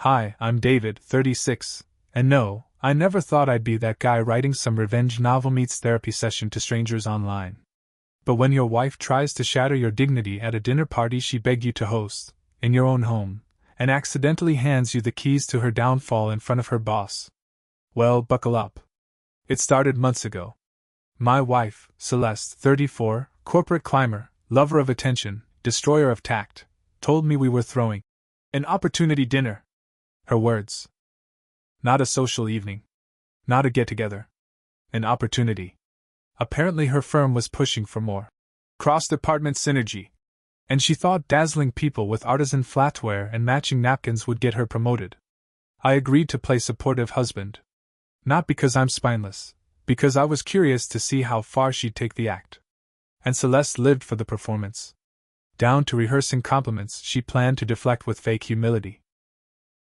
Hi, I'm David, 36, and no, I never thought I'd be that guy writing some revenge novel meets therapy session to strangers online. But when your wife tries to shatter your dignity at a dinner party she begged you to host, in your own home, and accidentally hands you the keys to her downfall in front of her boss, well, buckle up. It started months ago. My wife, Celeste, 34, corporate climber, lover of attention, destroyer of tact, told me we were throwing an opportunity dinner. Her words. Not a social evening. Not a get-together. An opportunity. Apparently her firm was pushing for more cross-department synergy, and she thought dazzling people with artisan flatware and matching napkins would get her promoted. I agreed to play supportive husband. Not because I'm spineless, because I was curious to see how far she'd take the act. And Celeste lived for the performance. Down to rehearsing compliments she planned to deflect with fake humility.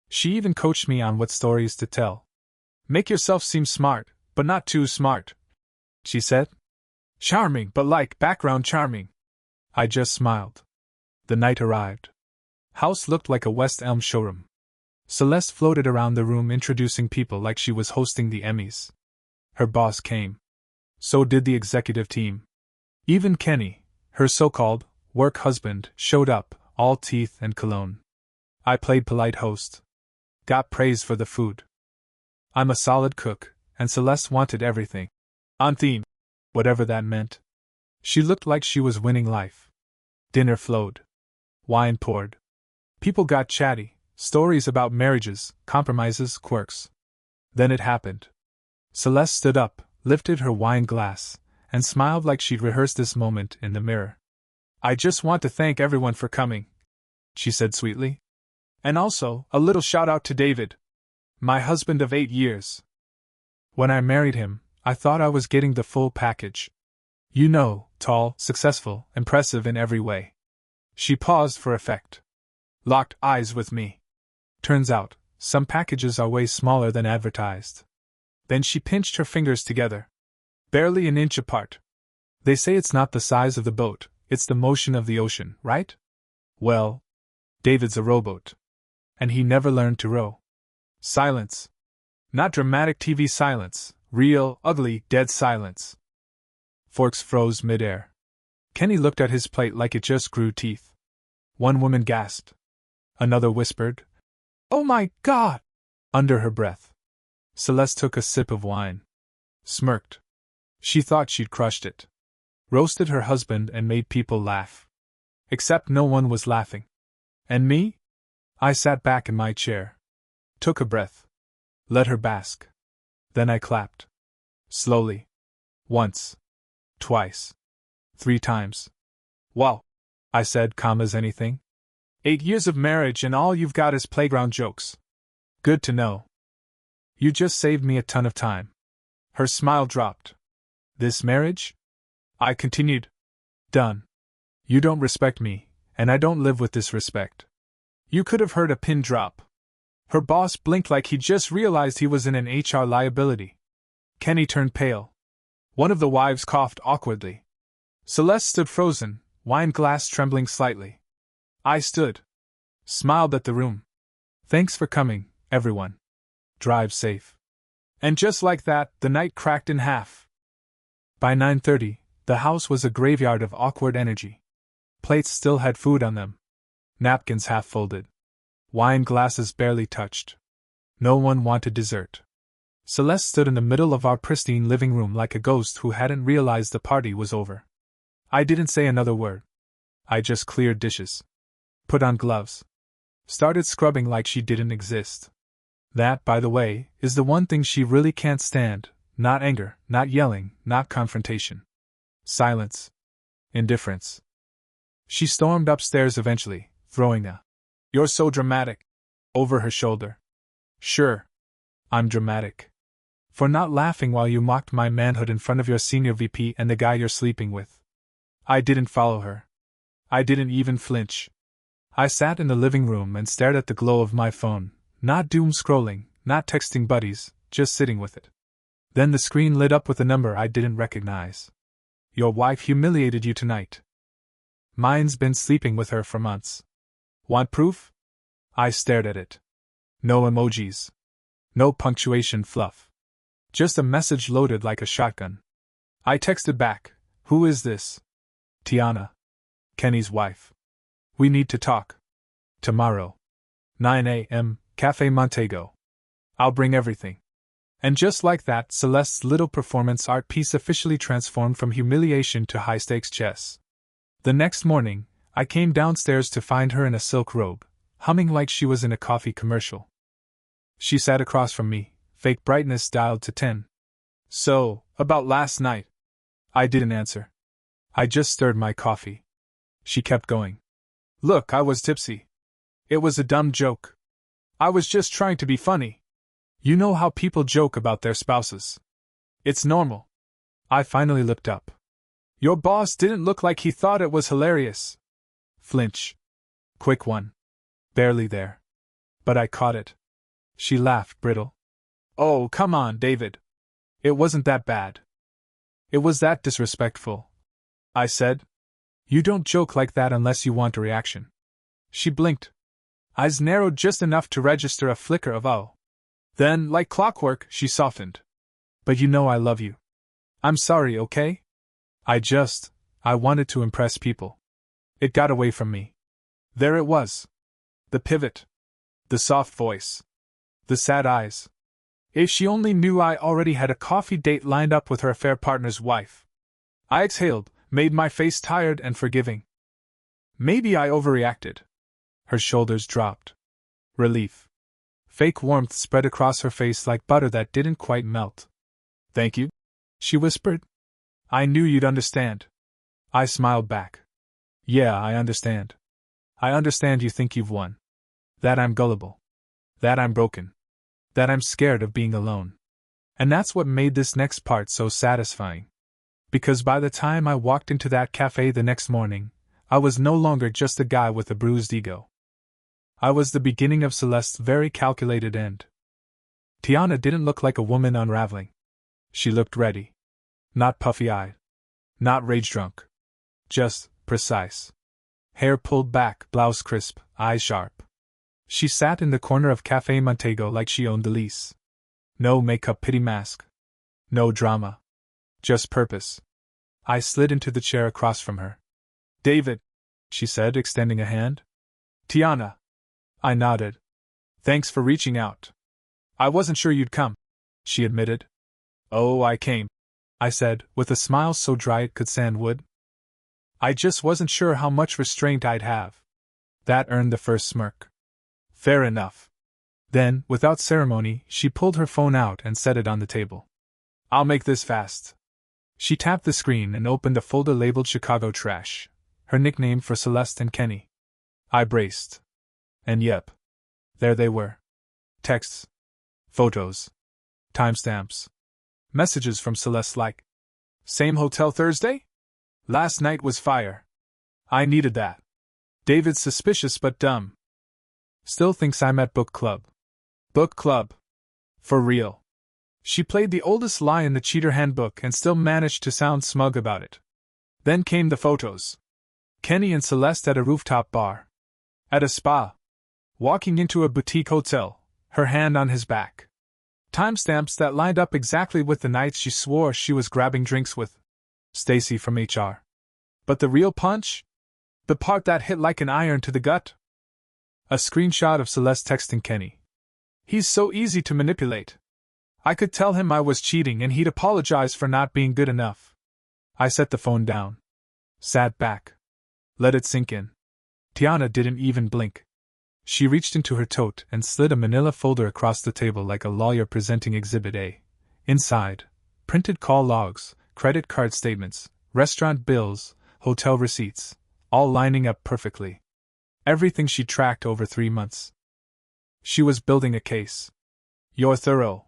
She even coached me on what stories to tell. Make yourself seem smart, but not too smart, she said. Charming, but like background charming. I just smiled. The night arrived. House looked like a West Elm showroom. Celeste floated around the room introducing people like she was hosting the Emmys. Her boss came. So did the executive team. Even Kenny, her so-called work husband, showed up, all teeth and cologne. I played polite host. Got praise for the food. I'm a solid cook, and Celeste wanted everything on theme, whatever that meant. She looked like she was winning life. Dinner flowed. Wine poured. People got chatty, stories about marriages, compromises, quirks. Then it happened. Celeste stood up, lifted her wine glass, and smiled like she'd rehearsed this moment in the mirror. I just want to thank everyone for coming, she said sweetly. And also, a little shout out to David, my husband of 8 years. When I married him, I thought I was getting the full package. You know, tall, successful, impressive in every way. She paused for effect. Locked eyes with me. Turns out, some packages are way smaller than advertised. Then she pinched her fingers together. Barely an inch apart. They say it's not the size of the boat, it's the motion of the ocean, right? Well, David's a rowboat. And he never learned to row. Silence. Not dramatic TV silence, real, ugly, dead silence. Forks froze midair. Kenny looked at his plate like it just grew teeth. One woman gasped. Another whispered, "Oh my God!" under her breath. Celeste took a sip of wine. Smirked. She thought she'd crushed it. Roasted her husband and made people laugh. Except no one was laughing. And me? I sat back in my chair. Took a breath. Let her bask. Then I clapped. Slowly. Once. Twice. 3 times. Wow, I said, calm as anything. 8 years of marriage and all you've got is playground jokes. Good to know. You just saved me a ton of time. Her smile dropped. This marriage? I continued. Done. You don't respect me, and I don't live with disrespect. You could have heard a pin drop. Her boss blinked like he just realized he was in an HR liability. Kenny turned pale. One of the wives coughed awkwardly. Celeste stood frozen, wine glass trembling slightly. I stood. Smiled at the room. Thanks for coming, everyone. Drive safe. And just like that, the night cracked in half. By 9:30, the house was a graveyard of awkward energy. Plates still had food on them. Napkins half folded. Wine glasses barely touched. No one wanted dessert. Celeste stood in the middle of our pristine living room like a ghost who hadn't realized the party was over. I didn't say another word. I just cleared dishes. Put on gloves. Started scrubbing like she didn't exist. That, by the way, is the one thing she really can't stand. Not anger, not yelling, not confrontation. Silence. Indifference. She stormed upstairs eventually, throwing a "You're so dramatic" over her shoulder. Sure. I'm dramatic. For not laughing while you mocked my manhood in front of your senior VP and the guy you're sleeping with. I didn't follow her. I didn't even flinch. I sat in the living room and stared at the glow of my phone, not doom scrolling, not texting buddies, just sitting with it. Then the screen lit up with a number I didn't recognize. Your wife humiliated you tonight. Mine's been sleeping with her for months. Want proof? I stared at it. No emojis. No punctuation fluff. Just a message loaded like a shotgun. I texted back, "Who is this?" "Tiana. Kenny's wife. We need to talk. Tomorrow. 9 a.m., Cafe Montego. I'll bring everything." And just like that, Celeste's little performance art piece officially transformed from humiliation to high-stakes chess. The next morning, I came downstairs to find her in a silk robe, humming like she was in a coffee commercial. She sat across from me, fake brightness dialed to 10. "So, about last night?" I didn't answer. I just stirred my coffee. She kept going. "Look, I was tipsy. It was a dumb joke. I was just trying to be funny. You know how people joke about their spouses. It's normal." I finally looked up. "Your boss didn't look like he thought it was hilarious." Flinch. Quick one. Barely there. But I caught it. She laughed brittle. "Oh, come on, David. It wasn't that bad." "It was that disrespectful," I said. "You don't joke like that unless you want a reaction." She blinked. Eyes narrowed just enough to register a flicker of oh. Then, like clockwork, she softened. "But you know I love you. I'm sorry, okay? I wanted to impress people." It got away from me. There it was. The pivot. The soft voice. The sad eyes. If she only knew I already had a coffee date lined up with her affair partner's wife. I exhaled, made my face tired and forgiving. Maybe I overreacted. Her shoulders dropped. Relief. Fake warmth spread across her face like butter that didn't quite melt. "Thank you," she whispered. "I knew you'd understand." I smiled back. "Yeah, I understand. I understand you think you've won. That I'm gullible. That I'm broken. That I'm scared of being alone. And that's what made this next part so satisfying. Because by the time I walked into that cafe the next morning, I was no longer just a guy with a bruised ego. I was the beginning of Celeste's very calculated end. Tiana didn't look like a woman unraveling. She looked ready. Not puffy-eyed. Not rage-drunk. Just precise. Hair pulled back, blouse crisp, eyes sharp. She sat in the corner of Cafe Montego like she owned the lease. No makeup pity mask. No drama. Just purpose. I slid into the chair across from her. "David," she said, extending a hand. "Tiana." I nodded. "Thanks for reaching out. I wasn't sure you'd come," she admitted. "Oh, I came," I said, with a smile so dry it could sand wood. "I just wasn't sure how much restraint I'd have." That earned the first smirk. "Fair enough." Then, without ceremony, she pulled her phone out and set it on the table. "I'll make this fast." She tapped the screen and opened a folder labeled Chicago Trash, her nickname for Celeste and Kenny. I braced. And yep. There they were. Texts. Photos. Timestamps. Messages from Celeste like, "Same hotel Thursday? Last night was fire. I needed that. David's suspicious but dumb. Still thinks I'm at book club. Book club. For real." She played the oldest lie in the cheater handbook and still managed to sound smug about it. Then came the photos. Kenny and Celeste at a rooftop bar. At a spa. Walking into a boutique hotel, her hand on his back. Timestamps that lined up exactly with the nights she swore she was grabbing drinks with Stacy from HR. But the real punch? The part that hit like an iron to the gut? A screenshot of Celeste texting Kenny. "He's so easy to manipulate. I could tell him I was cheating and he'd apologize for not being good enough." I set the phone down. Sat back. Let it sink in. Tiana didn't even blink. She reached into her tote and slid a manila folder across the table like a lawyer presenting Exhibit A. Inside, printed call logs, credit card statements, restaurant bills, hotel receipts, all lining up perfectly. Everything she tracked over 3 months. She was building a case. "You're thorough,"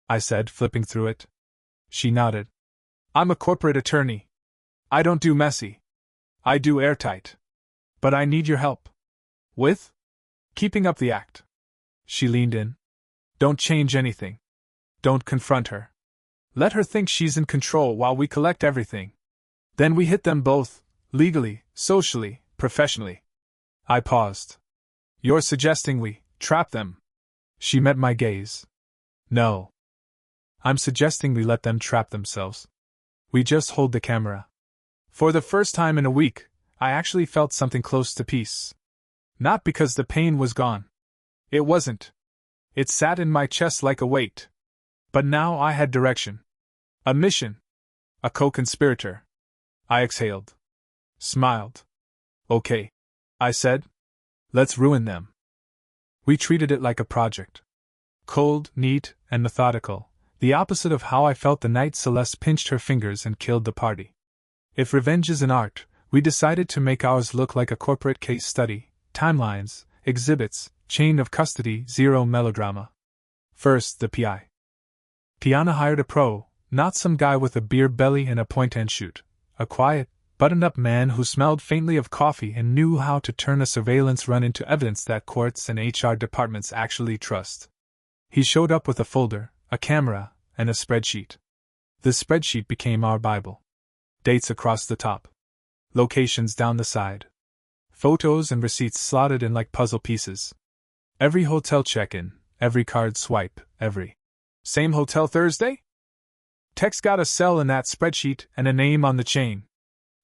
I said, flipping through it. She nodded. "I'm a corporate attorney. I don't do messy. I do airtight. But I need your help." "With?" "Keeping up the act." She leaned in. "Don't change anything. Don't confront her. Let her think she's in control while we collect everything. Then we hit them both, legally, socially, professionally." I paused. "You're suggesting we trap them?" She met my gaze. No. I'm suggesting we let them trap themselves. We just hold the camera. For the first time in a week, I actually felt something close to peace. Not because the pain was gone. It wasn't. It sat in my chest like a weight. But now I had direction. A mission. A co-conspirator. I exhaled. Smiled. Okay. I said. Let's ruin them. We treated it like a project. Cold, neat, and methodical, the opposite of how I felt the night Celeste pinched her fingers and killed the party. If revenge is an art, we decided to make ours look like a corporate case study, timelines, exhibits, chain of custody, zero melodrama. First, the PI. Tiana hired a pro, not some guy with a beer belly and a point-and-shoot, a quiet, buttoned-up man who smelled faintly of coffee and knew how to turn a surveillance run into evidence that courts and HR departments actually trust. He showed up with a folder, a camera, and a spreadsheet. The spreadsheet became our Bible. Dates across the top. Locations down the side. Photos and receipts slotted in like puzzle pieces. Every hotel check-in, every card swipe, every. Same hotel Thursday? Tex got a cell in that spreadsheet and a name on the chain.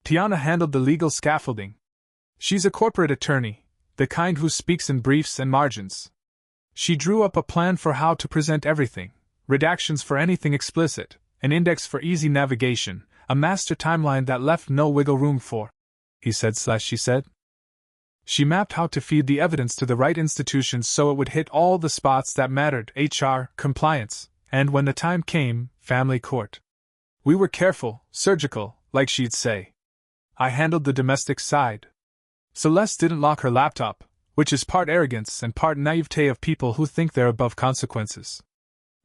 Tiana handled the legal scaffolding. She's a corporate attorney, the kind who speaks in briefs and margins. She drew up a plan for how to present everything, redactions for anything explicit, an index for easy navigation, a master timeline that left no wiggle room for, he said/she said. She mapped how to feed the evidence to the right institutions so it would hit all the spots that mattered: HR, compliance, and when the time came, family court. We were careful, surgical, like she'd say. I handled the domestic side. Celeste didn't lock her laptop, which is part arrogance and part naivete of people who think they're above consequences.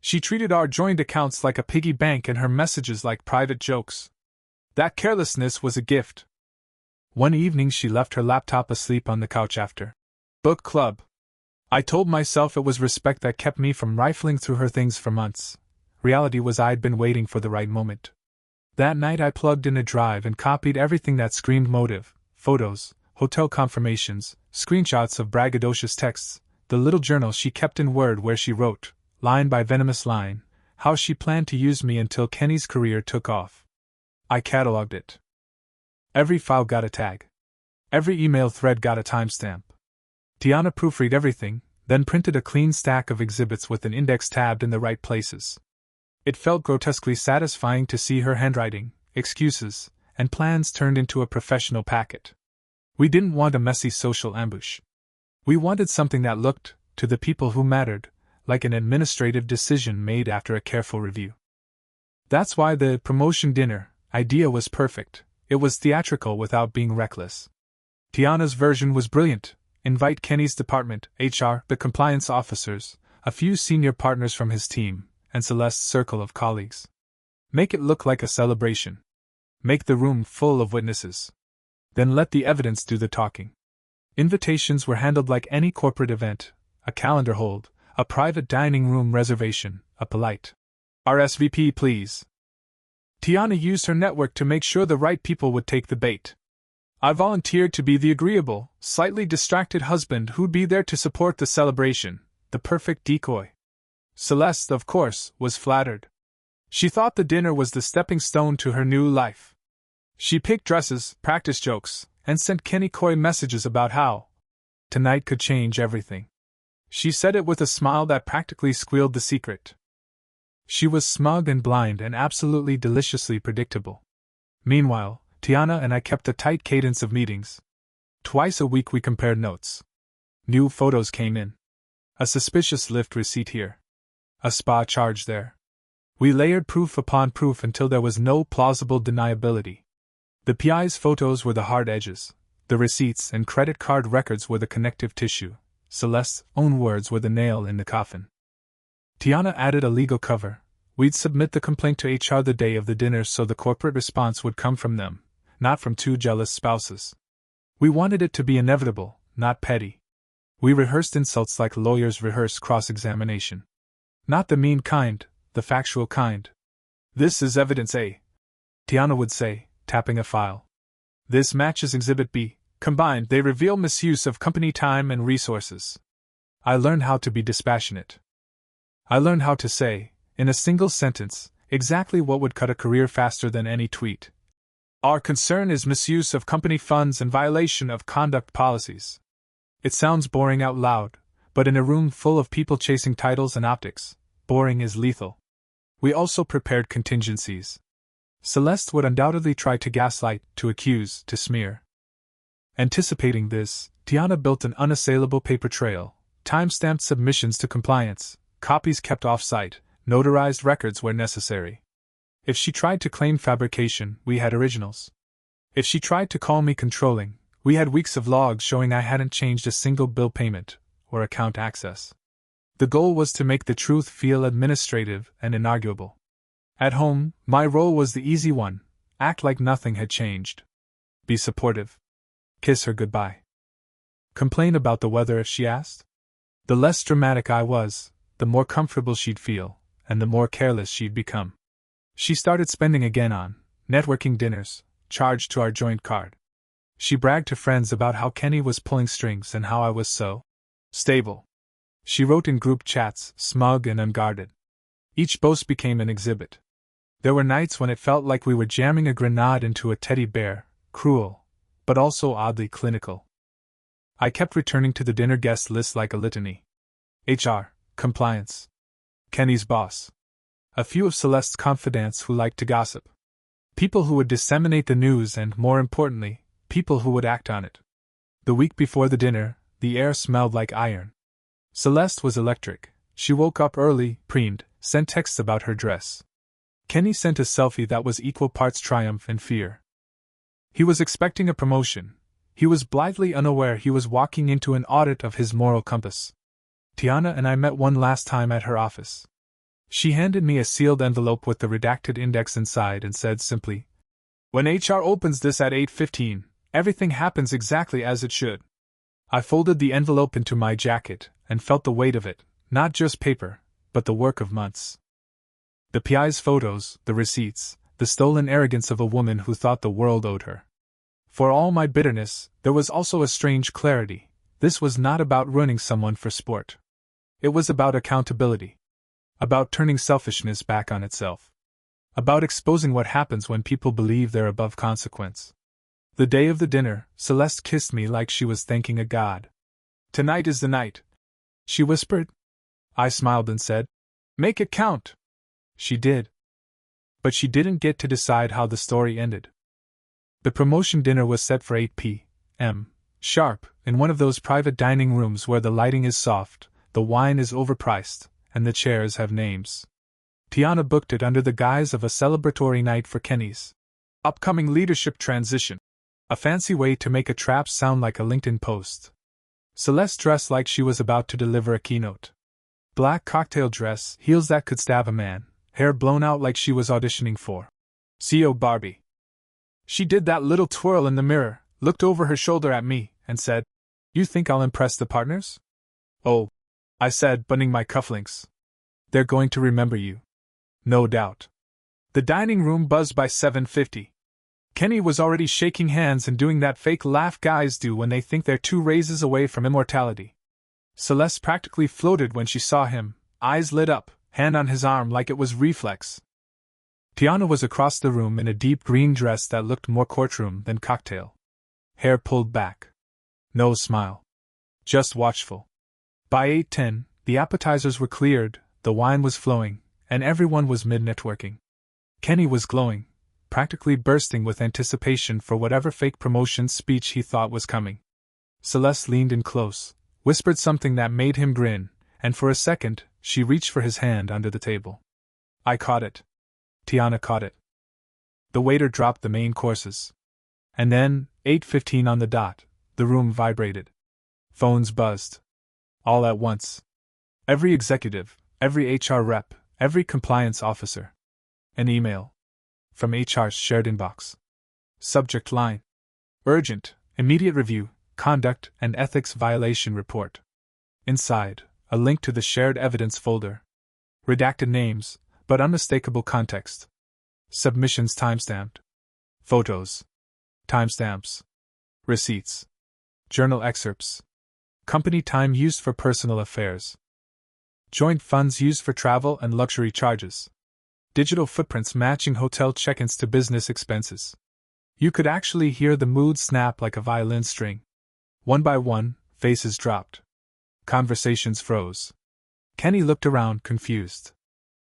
She treated our joint accounts like a piggy bank and her messages like private jokes. That carelessness was a gift. One evening she left her laptop asleep on the couch after book club. I told myself it was respect that kept me from rifling through her things for months. Reality was I'd been waiting for the right moment. That night I plugged in a drive and copied everything that screamed motive: photos, hotel confirmations, screenshots of braggadocious texts, the little journal she kept in Word where she wrote, line by venomous line, how she planned to use me until Kenny's career took off. I cataloged it. Every file got a tag. Every email thread got a timestamp. Tiana proofread everything, then printed a clean stack of exhibits with an index tabbed in the right places. It felt grotesquely satisfying to see her handwriting, excuses, and plans turned into a professional packet. We didn't want a messy social ambush. We wanted something that looked, to the people who mattered, like an administrative decision made after a careful review. That's why the promotion dinner idea was perfect. It was theatrical without being reckless. Tiana's version was brilliant. Invite Kenny's department, HR, the compliance officers, a few senior partners from his team, and Celeste's circle of colleagues. Make it look like a celebration. Make the room full of witnesses. Then let the evidence do the talking. Invitations were handled like any corporate event: a calendar hold, a private dining room reservation, a polite RSVP please. Tiana used her network to make sure the right people would take the bait. I volunteered to be the agreeable, slightly distracted husband who'd be there to support the celebration, the perfect decoy. Celeste, of course, was flattered. She thought the dinner was the stepping stone to her new life. She picked dresses, practiced jokes, and sent Kenny coy messages about how tonight could change everything. She said it with a smile that practically squealed the secret. She was smug and blind and absolutely deliciously predictable. Meanwhile, Tiana and I kept a tight cadence of meetings. Twice a week we compared notes. New photos came in. A suspicious lift receipt here. A spa charge there. We layered proof upon proof until there was no plausible deniability. The PI's photos were the hard edges. The receipts and credit card records were the connective tissue. Celeste's own words were the nail in the coffin. Tiana added a legal cover. We'd submit the complaint to HR the day of the dinner so the corporate response would come from them, not from two jealous spouses. We wanted it to be inevitable, not petty. We rehearsed insults like lawyers rehearse cross-examination. Not the mean kind, the factual kind. This is evidence A, Tiana would say, tapping a file. This matches Exhibit B. Combined, they reveal misuse of company time and resources. I learned how to be dispassionate. I learned how to say, in a single sentence, exactly what would cut a career faster than any tweet. Our concern is misuse of company funds and violation of conduct policies. It sounds boring out loud, but in a room full of people chasing titles and optics, boring is lethal. We also prepared contingencies. Celeste would undoubtedly try to gaslight, to accuse, to smear. Anticipating this, Tiana built an unassailable paper trail, time-stamped submissions to compliance, copies kept off-site, notarized records where necessary. If she tried to claim fabrication, we had originals. If she tried to call me controlling, we had weeks of logs showing I hadn't changed a single bill payment or account access. The goal was to make the truth feel administrative and inarguable. At home, my role was the easy one: act like nothing had changed. Be supportive. Kiss her goodbye. Complain about the weather if she asked. The less dramatic I was, the more comfortable she'd feel, and the more careless she'd become. She started spending again on networking dinners, charged to our joint card. She bragged to friends about how Kenny was pulling strings and how I was so stable. She wrote in group chats, smug and unguarded. Each boast became an exhibit. There were nights when it felt like we were jamming a grenade into a teddy bear, cruel, but also oddly clinical. I kept returning to the dinner guest list like a litany. HR, compliance, Kenny's boss. A few of Celeste's confidants who liked to gossip. People who would disseminate the news and, more importantly, people who would act on it. The week before the dinner, the air smelled like iron. Celeste was electric. She woke up early, preened, sent texts about her dress. Kenny sent a selfie that was equal parts triumph and fear. He was expecting a promotion. He was blithely unaware he was walking into an audit of his moral compass. Tiana and I met one last time at her office. She handed me a sealed envelope with the redacted index inside and said simply, "When HR opens this at 8:15, everything happens exactly as it should." I folded the envelope into my jacket and felt the weight of it, not just paper, but the work of months. The PI's photos, the receipts, the stolen arrogance of a woman who thought the world owed her. For all my bitterness, there was also a strange clarity. This was not about ruining someone for sport. It was about accountability. About turning selfishness back on itself. About exposing what happens when people believe they're above consequence. The day of the dinner, Celeste kissed me like she was thanking a god. "Tonight is the night," she whispered. I smiled and said, "Make it count." She did. But she didn't get to decide how the story ended. The promotion dinner was set for 8 p.m. sharp, in one of those private dining rooms where the lighting is soft, the wine is overpriced, and the chairs have names. Tiana booked it under the guise of a celebratory night for Kenny's upcoming leadership transition, a fancy way to make a trap sound like a LinkedIn post. Celeste dressed like she was about to deliver a keynote. Black cocktail dress, heels that could stab a man, hair blown out like she was auditioning for CEO Barbie. She did that little twirl in the mirror, looked over her shoulder at me, and said, "You think I'll impress the partners?" "Oh," I said, buttoning my cufflinks. "They're going to remember you." No doubt. The dining room buzzed by 7:50. Kenny was already shaking hands and doing that fake laugh guys do when they think they're 2 raises away from immortality. Celeste practically floated when she saw him, eyes lit up, hand on his arm like it was reflex. Tiana was across the room in a deep green dress that looked more courtroom than cocktail. Hair pulled back. No smile. Just watchful. By 8:10, the appetizers were cleared, the wine was flowing, and everyone was mid-networking. Kenny was glowing, practically bursting with anticipation for whatever fake promotion speech he thought was coming. Celeste leaned in close, whispered something that made him grin, and for a second, she reached for his hand under the table. I caught it. Tiana caught it. The waiter dropped the main courses. And then, 8:15 on the dot, the room vibrated. Phones buzzed. All at once. Every executive, every HR rep, every compliance officer. An email. From HR's shared inbox. Subject line: Urgent, immediate review, conduct and ethics violation report. Inside, a link to the shared evidence folder. Redacted names, but unmistakable context. Submissions timestamped. Photos. Timestamps. Receipts. Journal excerpts. Company time used for personal affairs. joint funds used for travel and luxury charges. Digital footprints matching hotel check-ins to business expenses. You could actually hear the mood snap like a violin string. One by one, faces dropped. Conversations froze. Kenny looked around, confused.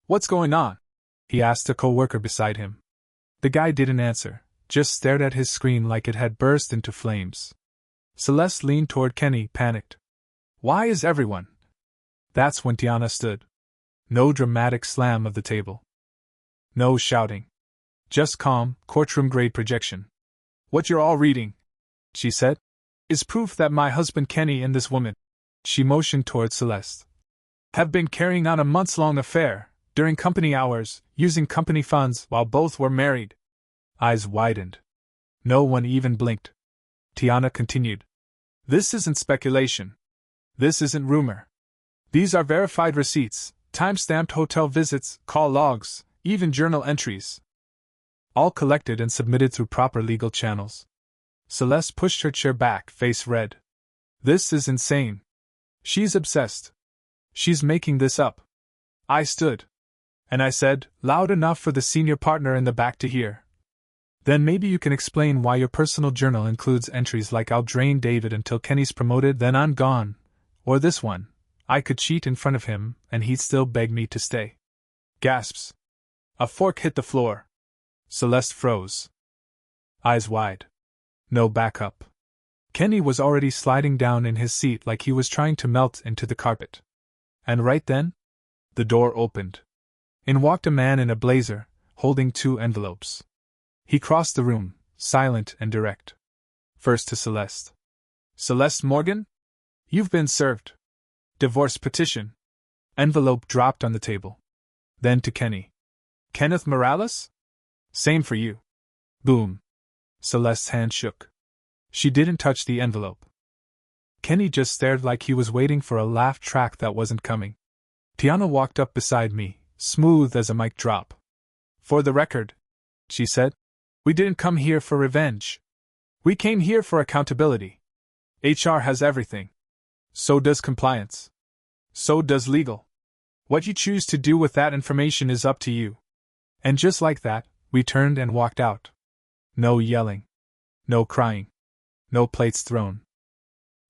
"What's going on?" he asked a co-worker beside him. The guy didn't answer, just stared at his screen like it had burst into flames. Celeste leaned toward Kenny, panicked. "Why is everyone?" That's when Tiana stood. No dramatic slam of the table. No shouting. Just calm, courtroom-grade projection. "What you're all reading," she said, "is proof that my husband Kenny and this woman," she motioned toward Celeste, "have been carrying on a months-long affair, during company hours, using company funds while both were married." Eyes widened. No one even blinked. Tiana continued. "This isn't speculation. This isn't rumor. These are verified receipts, time-stamped hotel visits, call logs, even journal entries. All collected and submitted through proper legal channels." Celeste pushed her chair back, face red. "This is insane. She's obsessed. She's making this up." I stood. And I said, loud enough for the senior partner in the back to hear. "Then maybe you can explain why your personal journal includes entries like 'I'll drain David until Kenny's promoted, then I'm gone,' or this one, 'I could cheat in front of him, and he'd still beg me to stay.'" Gasps. A fork hit the floor. Celeste froze. Eyes wide. No backup. Kenny was already sliding down in his seat like he was trying to melt into the carpet. And right then, the door opened. In walked a man in a blazer, holding 2 envelopes. He crossed the room, silent and direct. First to Celeste. "Celeste Morgan? You've been served. Divorce petition." Envelope dropped on the table. Then to Kenny. "Kenneth Morales? Same for you." Boom. Celeste's hand shook. She didn't touch the envelope. Kenny just stared like he was waiting for a laugh track that wasn't coming. Tiana walked up beside me, smooth as a mic drop. "For the record," she said, "we didn't come here for revenge. We came here for accountability. HR has everything. So does compliance. So does legal. What you choose to do with that information is up to you." And just like that, we turned and walked out. No yelling. No crying. No plates thrown.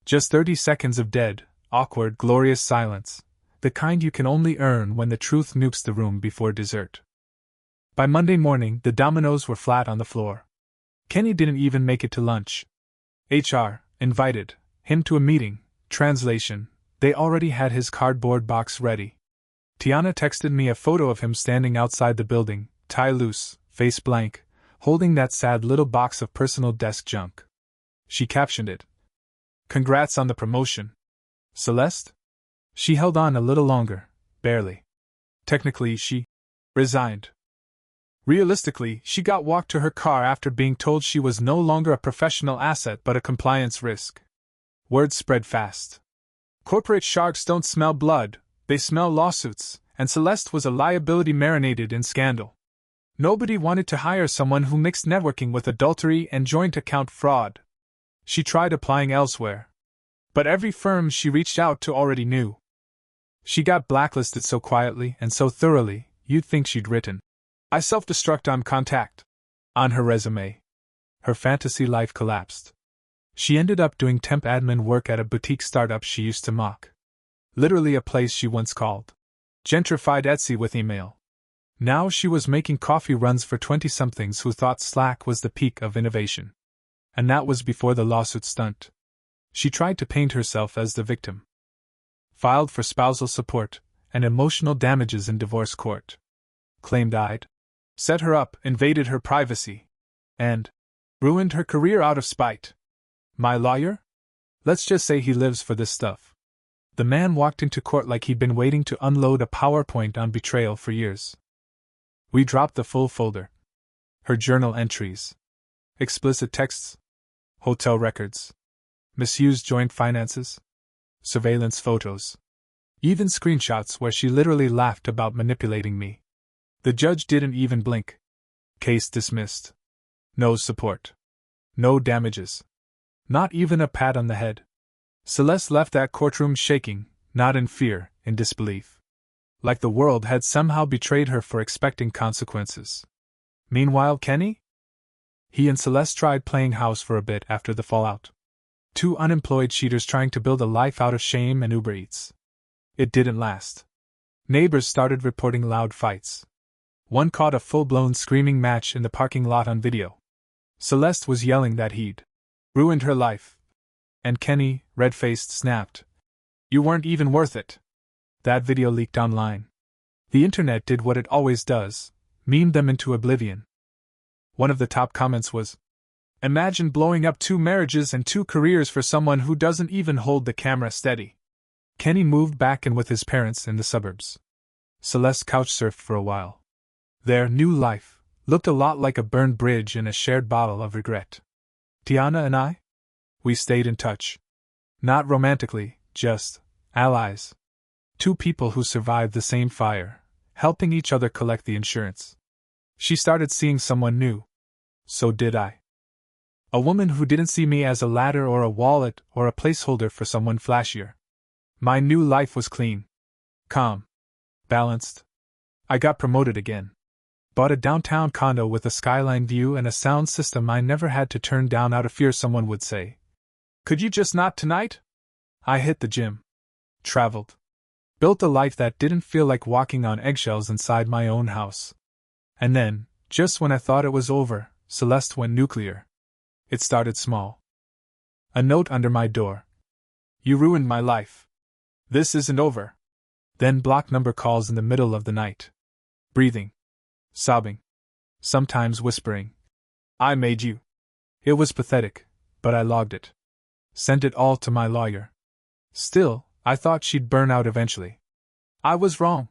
Just 30 seconds of dead, awkward, glorious silence, the kind you can only earn when the truth nukes the room before dessert. By Monday morning, the dominoes were flat on the floor. Kenny didn't even make it to lunch. HR invited him to a meeting. Translation: they already had his cardboard box ready. Tiana texted me a photo of him standing outside the building, tie loose, face blank, holding that sad little box of personal desk junk. She captioned it, "Congrats on the promotion, Celeste." She held on a little longer, barely. Technically, she resigned. Realistically, she got walked to her car after being told she was no longer a professional asset but a compliance risk. Word spread fast. Corporate sharks don't smell blood, they smell lawsuits, and Celeste was a liability marinated in scandal. Nobody wanted to hire someone who mixed networking with adultery and joint account fraud. She tried applying elsewhere. But every firm she reached out to already knew. She got blacklisted so quietly and so thoroughly, you'd think she'd written, "I self-destruct on contact," on her resume. Her fantasy life collapsed. She ended up doing temp admin work at a boutique startup she used to mock. Literally a place she once called gentrified Etsy with email. Now she was making coffee runs for 20-somethings who thought Slack was the peak of innovation. And that was before the lawsuit stunt. She tried to paint herself as the victim. Filed for spousal support and emotional damages in divorce court. Claimed I'd set her up, invaded her privacy, and ruined her career out of spite. My lawyer? Let's just say he lives for this stuff. The man walked into court like he'd been waiting to unload a PowerPoint on betrayal for years. We dropped the full folder. Her journal entries. Explicit texts. Hotel records. Misused joint finances. Surveillance photos. Even screenshots where she literally laughed about manipulating me. The judge didn't even blink. Case dismissed. No support. No damages. Not even a pat on the head. Celeste left that courtroom shaking, not in fear, in disbelief. like the world had somehow betrayed her for expecting consequences. Meanwhile, Kenny? He and Celeste tried playing house for a bit after the fallout. Two unemployed cheaters trying to build a life out of shame and Uber Eats. It didn't last. Neighbors started reporting loud fights. One caught a full-blown screaming match in the parking lot on video. Celeste was yelling that he'd ruined her life. And Kenny, red-faced, snapped, "You weren't even worth it." That video leaked online. The internet did what it always does, memed them into oblivion. One of the top comments was, "Imagine blowing up 2 marriages and 2 careers for someone who doesn't even hold the camera steady." Kenny moved back in with his parents in the suburbs. Celeste couch-surfed for a while. Their new life looked a lot like a burned bridge and a shared bottle of regret. Tiana and I? We stayed in touch. Not romantically, just allies. 2 people who survived the same fire, helping each other collect the insurance. She started seeing someone new. So did I. A woman who didn't see me as a ladder or a wallet or a placeholder for someone flashier. My new life was clean. Calm. Balanced. I got promoted again. Bought a downtown condo with a skyline view and a sound system I never had to turn down out of fear someone would say, "Could you just not tonight?" I hit the gym. Traveled. Built a life that didn't feel like walking on eggshells inside my own house. And then, just when I thought it was over, Celeste went nuclear. It started small. A note under my door. "You ruined my life. This isn't over." Then block number calls in the middle of the night. Breathing. Sobbing. Sometimes whispering, "I made you." It was pathetic, but I logged it. Sent it all to my lawyer. Still, I thought she'd burn out eventually. I was wrong.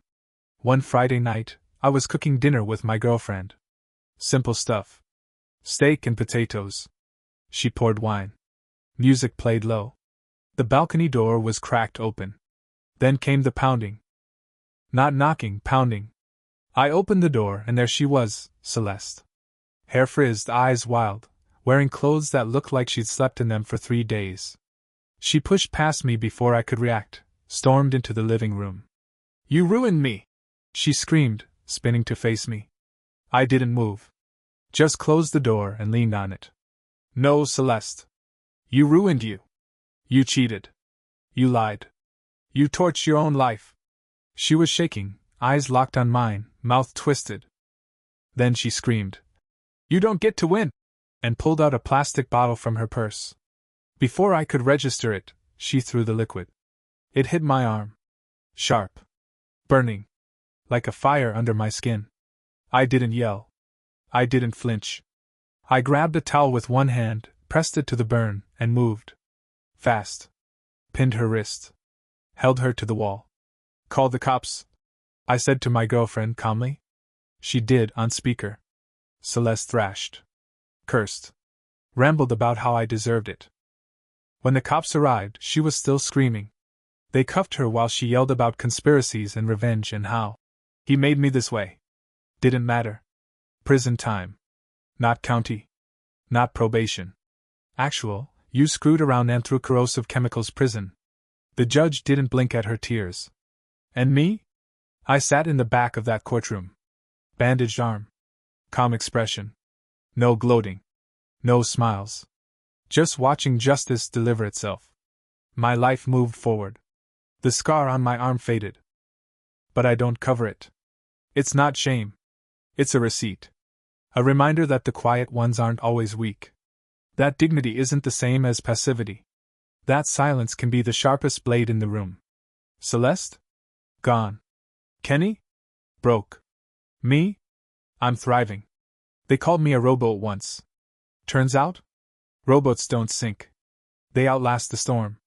One Friday night, I was cooking dinner with my girlfriend. Simple stuff. Steak and potatoes. She poured wine. Music played low. The balcony door was cracked open. Then came the pounding. Not knocking, pounding. I opened the door and there she was, Celeste. Hair frizzed, eyes wild, wearing clothes that looked like she'd slept in them for 3 days. She pushed past me before I could react, stormed into the living room. "You ruined me!" she screamed, spinning to face me. I didn't move. Just closed the door and leaned on it. "No, Celeste. You ruined you. You cheated. You lied. You torched your own life." She was shaking, eyes locked on mine, mouth twisted. Then she screamed, "You don't get to win!" and pulled out a plastic bottle from her purse. Before I could register it, she threw the liquid. It hit my arm. Sharp. Burning. Like a fire under my skin. I didn't yell. I didn't flinch. I grabbed a towel with one hand, pressed it to the burn, and moved. Fast. Pinned her wrist. Held her to the wall. "Call the cops," I said to my girlfriend calmly. She did, on speaker. Celeste thrashed. Cursed. Rambled about how I deserved it. When the cops arrived, she was still screaming. They cuffed her while she yelled about conspiracies and revenge and how he made me this way. Didn't matter. Prison time. Not county. Not probation. Actual, you screwed around and through corrosive chemicals prison. The judge didn't blink at her tears. And me? I sat in the back of that courtroom. Bandaged arm. Calm expression. No gloating. No smiles. Just watching justice deliver itself. My life moved forward. The scar on my arm faded. But I don't cover it. It's not shame. It's a receipt. A reminder that the quiet ones aren't always weak. That dignity isn't the same as passivity. That silence can be the sharpest blade in the room. Celeste? Gone. Kenny? Broke. Me? I'm thriving. They called me a rowboat once. Turns out, rowboats don't sink. They outlast the storm.